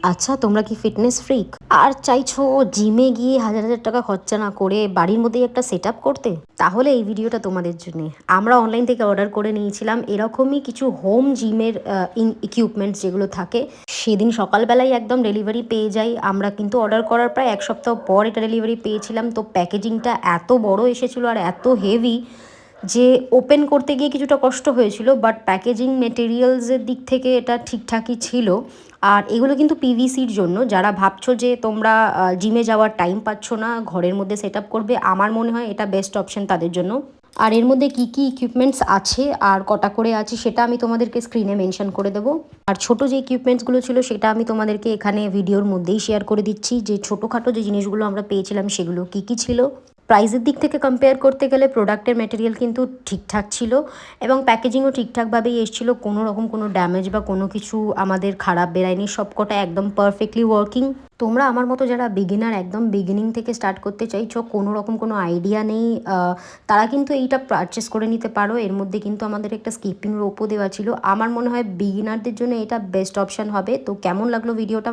আচ্ছা, তোমরা কি ফিটনেস ফ্রিক আর চাইছো জিমে গিয়ে হাজার হাজার টাকা খরচা না করে বাড়ির মধ্যেই একটা সেট আপ করতে? তাহলে এই ভিডিওটা তোমাদের জন্যে। আমরা অনলাইন থেকে অর্ডার করে নিয়েছিলাম এরকমই কিছু হোম জিমের ইকুইপমেন্টস যেগুলো থাকে। সেদিন সকালবেলায় একদম ডেলিভারি পেয়ে যাই। আমরা কিন্তু অর্ডার করার প্রায় এক সপ্তাহ পর এটা ডেলিভারি পেয়েছিলাম। তো প্যাকেজিংটা এত বড় এসেছিলো আর এত হেভি যে ওপেন করতে গিয়ে কিছুটা কষ্ট হয়েছিল, বাট প্যাকেজিং মেটেরিয়ালসের দিক থেকে এটা ঠিকঠাকই ছিল। আর এগুলো কিন্তু পিভিসির জন্য। যারা ভাবছো যে তোমরা জিমে যাওয়ার টাইম পাচ্ছ না, ঘরের মধ্যে সেট আপ করবে, আমার মনে হয় এটা বেস্ট অপশন তাদের জন্য। আর এর মধ্যে কী কী ইকুইপমেন্টস আছে আর কটা করে আছে সেটা আমি তোমাদেরকে স্ক্রিনে মেনশন করে দেবো। আর ছোটো যে ইকুইপমেন্টসগুলো ছিল সেটা আমি তোমাদেরকে এখানে ভিডিওর মধ্যেই শেয়ার করে দিচ্ছি, যে ছোটোখাটো যে জিনিসগুলো আমরা পেয়েছিলাম সেগুলো কী কী ছিল। প্রাইসের দিক থেকে কম্পেয়ার করতে গেলে প্রোডাক্টের ম্যাটেরিয়াল কিন্তু ঠিকঠাক ছিল এবং প্যাকেজিংও ঠিকঠাকভাবেই এসেছিলো। কোনো রকম কোনো ড্যামেজ বা কোনো কিছু আমাদের খারাপ বেরায়নি, সবকটা একদম পারফেক্টলি ওয়ার্কিং। তোমরা আমার মতো যারা বিগিনার, একদম বিগিনিং থেকে স্টার্ট করতে চাইছো, কোনো রকম কোনো আইডিয়া নেই, তারা কিন্তু এইটা পারচেস করে নিতে পারো। এর মধ্যে কিন্তু আমাদের একটা স্কিপিং রোপও দেওয়া ছিল। আমার মনে হয় বিগিনারদের জন্য এটা বেস্ট অপশান হবে। তো কেমন লাগলো ভিডিওটা